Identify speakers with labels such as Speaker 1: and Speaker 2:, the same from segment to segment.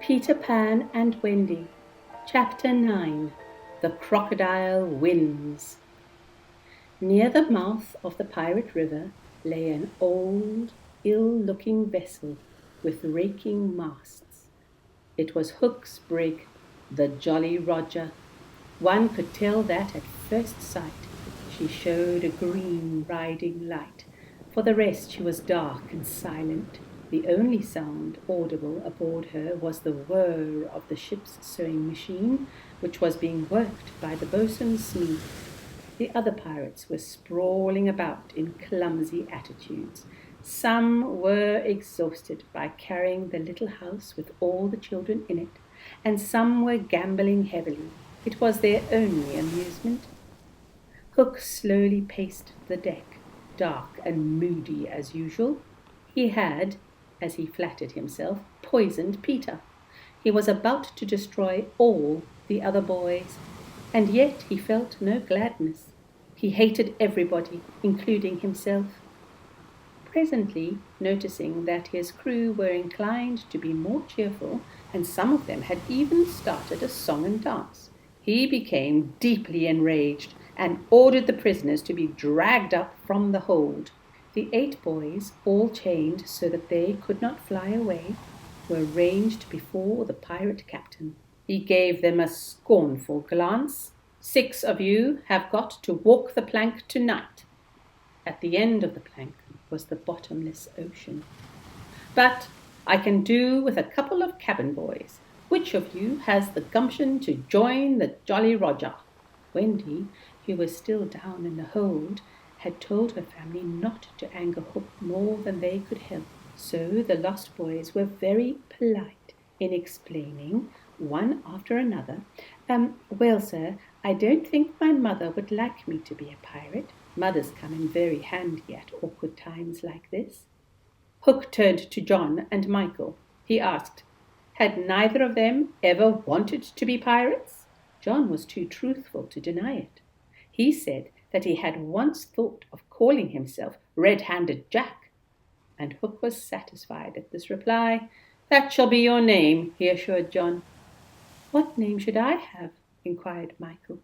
Speaker 1: Peter Pan and Wendy. Chapter 9. The Crocodile Wins. Near the mouth of the Pirate River lay an old, ill-looking vessel with raking masts. It was Hook's brig, the Jolly Roger. One could tell that at first sight. She showed a green riding light. For the rest she was dark and silent. The only sound audible aboard her was the whir of the ship's sewing machine, which was being worked by the boatswain's Smee. The other pirates were sprawling about in clumsy attitudes. Some were exhausted by carrying the little house with all the children in it, and some were gambling heavily. It was their only amusement. Hook slowly paced the deck, dark and moody as usual. He had, as he flattered himself, poisoned Peter. He was about to destroy all the other boys, and yet he felt no gladness. He hated everybody, including himself. Presently, noticing that his crew were inclined to be more cheerful, and some of them had even started a song and dance, he became deeply enraged and ordered the prisoners to be dragged up from the hold. The 8 boys, all chained so that they could not fly away, were ranged before the pirate captain. He gave them a scornful glance. 6 of you have got to walk the plank tonight. At the end of the plank was the bottomless ocean. But I can do with a couple of cabin boys. Which of you has the gumption to join the Jolly Roger? Wendy, who was still down in the hold, had told her family not to anger Hook more than they could help. So the lost boys were very polite in explaining, one after another, well, sir, I don't think my mother would like me to be a pirate. Mothers come in very handy at awkward times like this. Hook turned to John and Michael. He asked, had neither of them ever wanted to be pirates? John was too truthful to deny it. He said that he had once thought of calling himself Red-Handed Jack, and Hook was satisfied at this reply. That shall be your name, he assured John. What name should I have? Inquired Michael.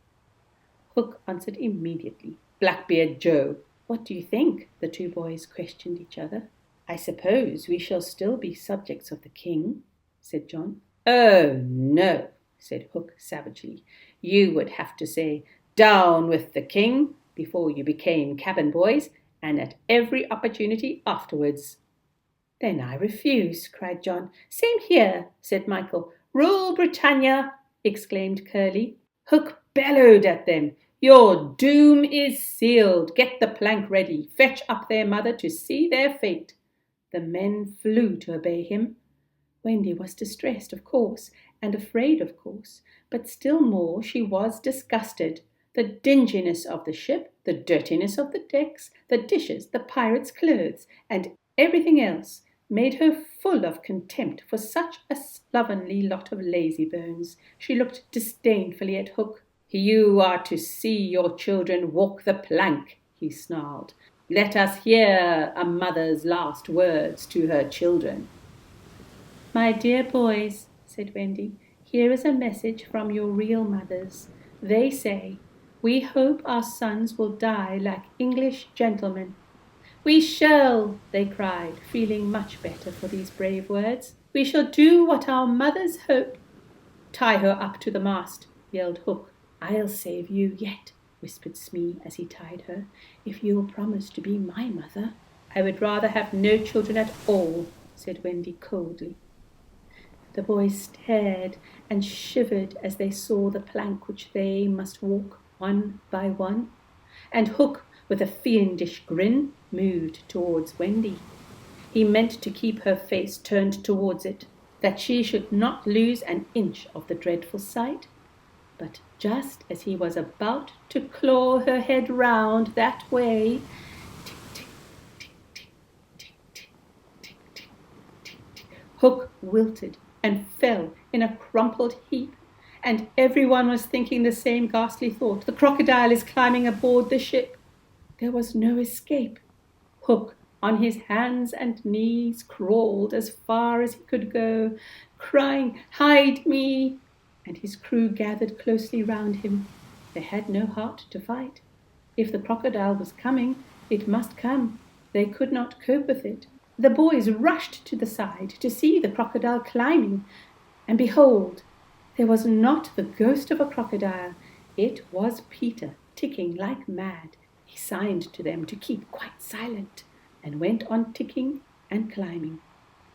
Speaker 1: Hook answered immediately, Blackbeard Joe. What do you think? The 2 boys questioned each other. I suppose we shall still be subjects of the king, said John. Oh, no, said Hook savagely. You would have to say, down with the king, before you became cabin boys, and at every opportunity afterwards. Then I refuse, cried John. Same here, said Michael. Rule Britannia, exclaimed Curly. Hook bellowed at them. Your doom is sealed. Get the plank ready. Fetch up their mother to see their fate. The men flew to obey him. Wendy was distressed, of course, and afraid, of course, but still more she was disgusted. The dinginess of the ship, the dirtiness of the decks, the dishes, the pirates' clothes, and everything else made her full of contempt for such a slovenly lot of lazy-bones. She looked disdainfully at Hook. You are to see your children walk the plank, he snarled. Let us hear a mother's last words to her children. My dear boys, said Wendy, here is a message from your real mothers. They say, we hope our sons will die like English gentlemen. We shall, they cried, feeling much better for these brave words. We shall do what our mothers hope. Tie her up to the mast, yelled Hook. I'll save you yet, whispered Smee as he tied her, if you'll promise to be my mother. I would rather have no children at all, said Wendy coldly. The boys stared and shivered as they saw the plank which they must walk one by one, and Hook, with a fiendish grin, moved towards Wendy. He meant to keep her face turned towards it, that she should not lose an inch of the dreadful sight. But just as he was about to claw her head round that way, tick, tick, tick, tick, tick, tick, tick, tick, tick, tick, Hook wilted and fell in a crumpled heap, and everyone was thinking the same ghastly thought. The crocodile is climbing aboard the ship. There was no escape. Hook, on his hands and knees, crawled as far as he could go, crying, "Hide me!" And his crew gathered closely round him. They had no heart to fight. If the crocodile was coming, it must come. They could not cope with it. The boys rushed to the side to see the crocodile climbing, and behold, there was not the ghost of a crocodile. It was Peter, ticking like mad. He signed to them to keep quite silent, and went on ticking and climbing.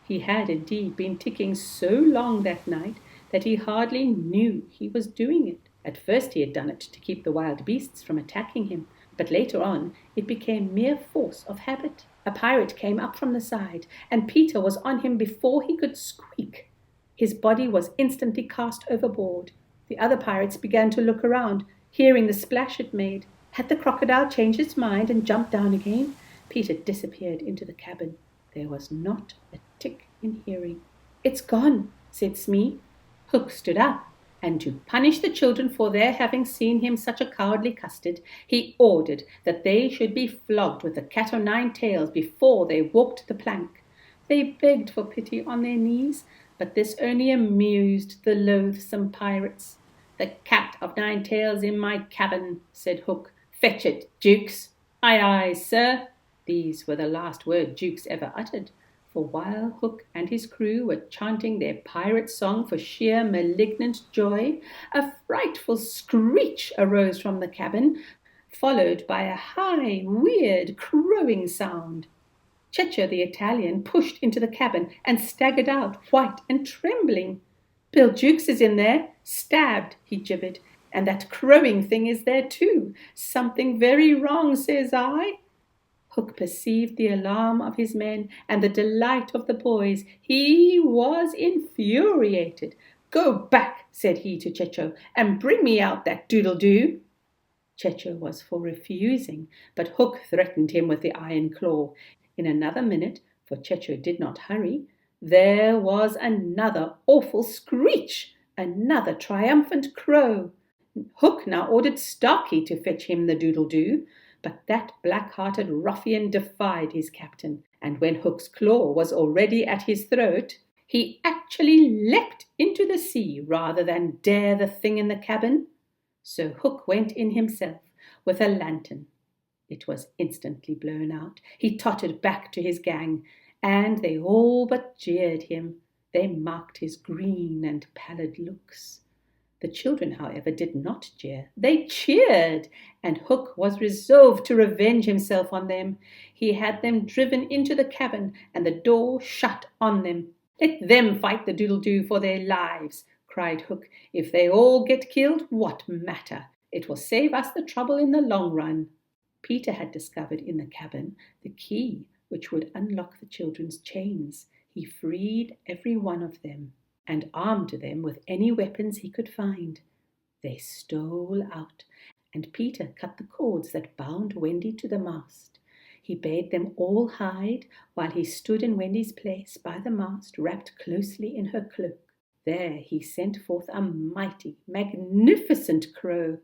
Speaker 1: He had indeed been ticking so long that night that he hardly knew he was doing it. At first he had done it to keep the wild beasts from attacking him, but later on it became mere force of habit. A pirate came up from the side, and Peter was on him before he could squeak. His body was instantly cast overboard. The other pirates began to look around, hearing the splash it made. Had the crocodile changed its mind and jumped down again? Peter disappeared into the cabin. There was not a tick in hearing. "It's gone," said Smee. Hook stood up, and to punish the children for their having seen him such a cowardly custard, he ordered that they should be flogged with the cat o' nine tails before they walked the plank. They begged for pity on their knees, but this only amused the loathsome pirates. "The cat of nine tails in my cabin," said Hook. "Fetch it, Jukes." "Aye, aye, sir." These were the last words Jukes ever uttered, for while Hook and his crew were chanting their pirate song for sheer malignant joy, a frightful screech arose from the cabin, followed by a high, weird, crowing sound. Cecco the Italian pushed into the cabin and staggered out, white and trembling. "Bill Jukes is in there, stabbed," he gibbered, "and that crowing thing is there too. Something very wrong, says I." Hook perceived the alarm of his men and the delight of the boys. He was infuriated. "Go back," said he to Cecco, "and bring me out that doodle-doo." Cecco was for refusing, but Hook threatened him with the iron claw. In another minute, for Cecco did not hurry, there was another awful screech, another triumphant crow. Hook now ordered Starkey to fetch him the doodle-doo, but that black-hearted ruffian defied his captain, and when Hook's claw was already at his throat, he actually leapt into the sea rather than dare the thing in the cabin. So Hook went in himself with a lantern. It was instantly blown out. He tottered back to his gang, and they all but jeered him. They marked his green and pallid looks. The children, however, did not jeer. They cheered, and Hook was resolved to revenge himself on them. He had them driven into the cabin and the door shut on them. "Let them fight the doodle-doo for their lives," cried Hook. "If they all get killed, what matter? It will save us the trouble in the long run." Peter had discovered in the cabin the key which would unlock the children's chains. He freed every one of them and armed them with any weapons he could find. They stole out, and Peter cut the cords that bound Wendy to the mast. He bade them all hide, while he stood in Wendy's place by the mast, wrapped closely in her cloak. There he sent forth a mighty, magnificent crow.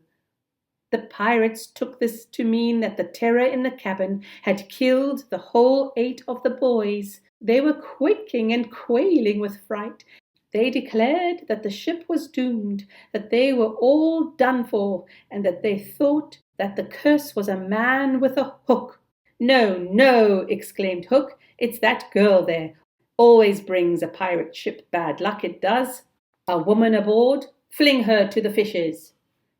Speaker 1: The pirates took this to mean that the terror in the cabin had killed the whole 8 of the boys. They were quaking and quailing with fright. They declared that the ship was doomed, that they were all done for, and that they thought that the curse was a man with a hook. "No, no," exclaimed Hook, "it's that girl there. Always brings a pirate ship bad luck, it does. A woman aboard, fling her to the fishes."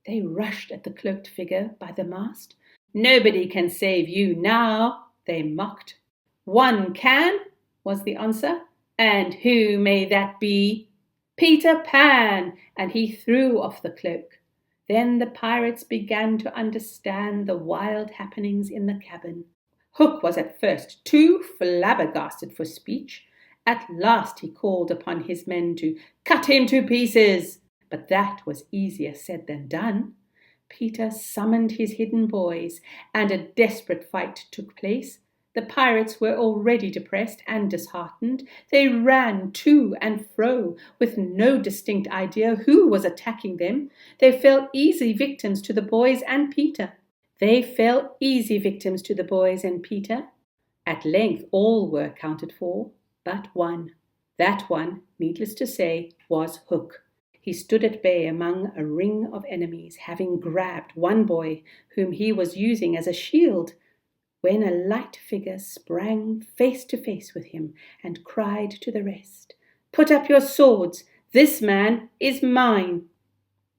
Speaker 1: They rushed at the cloaked figure by the mast. "Nobody can save you now," they mocked. "One can," was the answer. "And who may that be?" "Peter Pan," and he threw off the cloak. Then the pirates began to understand the wild happenings in the cabin. Hook was at first too flabbergasted for speech. At last he called upon his men to cut him to pieces, but that was easier said than done. Peter summoned his hidden boys, and a desperate fight took place. The pirates were already depressed and disheartened. They ran to and fro with no distinct idea who was attacking them. They fell easy victims to the boys and Peter. At length all were accounted for but one. That one, needless to say, was Hook. He stood at bay among a ring of enemies, having grabbed one boy whom he was using as a shield, when a light figure sprang face to face with him and cried to the rest, "Put up your swords! This man is mine!"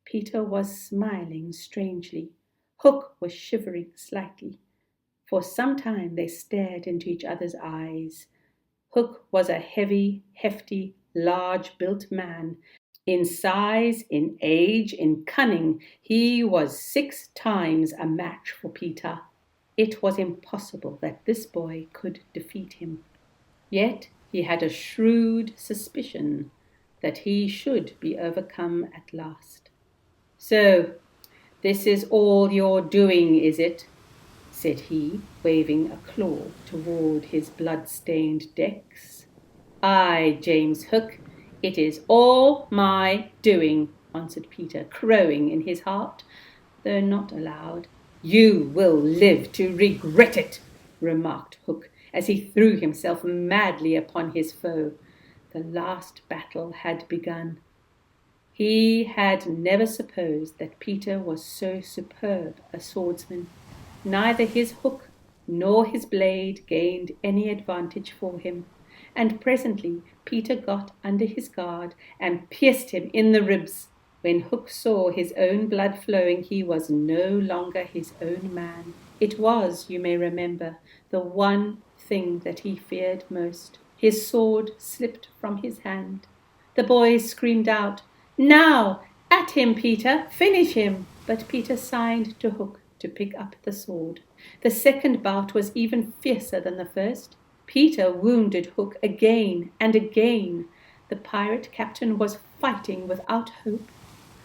Speaker 1: Peter was smiling strangely. Hook was shivering slightly. For some time they stared into each other's eyes. Hook was a heavy, hefty, large-built man. In size, in age, in cunning, he was 6 times a match for Peter. It was impossible that this boy could defeat him. Yet he had a shrewd suspicion that he should be overcome at last. "So, this is all you're doing, is it?" said he, waving a claw toward his blood-stained decks. "Aye, James Hook, it is all my doing," answered Peter, crowing in his heart, though not aloud. "You will live to regret it," remarked Hook, as he threw himself madly upon his foe. The last battle had begun. He had never supposed that Peter was so superb a swordsman. Neither his hook nor his blade gained any advantage for him, and presently Peter got under his guard and pierced him in the ribs. When Hook saw his own blood flowing, he was no longer his own man. It was, you may remember, the one thing that he feared most. His sword slipped from his hand. The boys screamed out, "Now! At him, Peter! Finish him!" But Peter signed to Hook to pick up the sword. The second bout was even fiercer than the first. Peter wounded Hook again and again. The pirate captain was fighting without hope.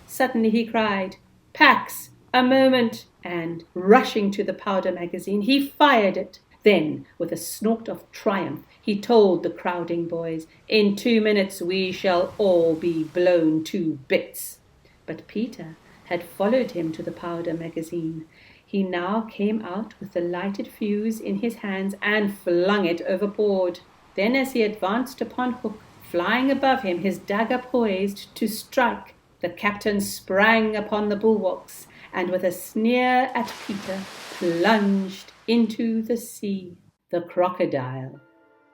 Speaker 1: Suddenly he cried, "Pax, a moment!" and, rushing to the powder magazine, he fired it. Then, with a snort of triumph, he told the crowding boys, "In 2 minutes we shall all be blown to bits." But Peter had followed him to the powder magazine. He now came out with the lighted fuse in his hands and flung it overboard. Then, as he advanced upon Hook, flying above him, his dagger poised to strike, the captain sprang upon the bulwarks, and with a sneer at Peter, plunged into the sea. The crocodile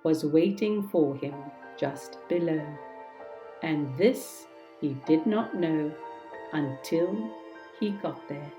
Speaker 1: was waiting for him just below, and this he did not know until he got there.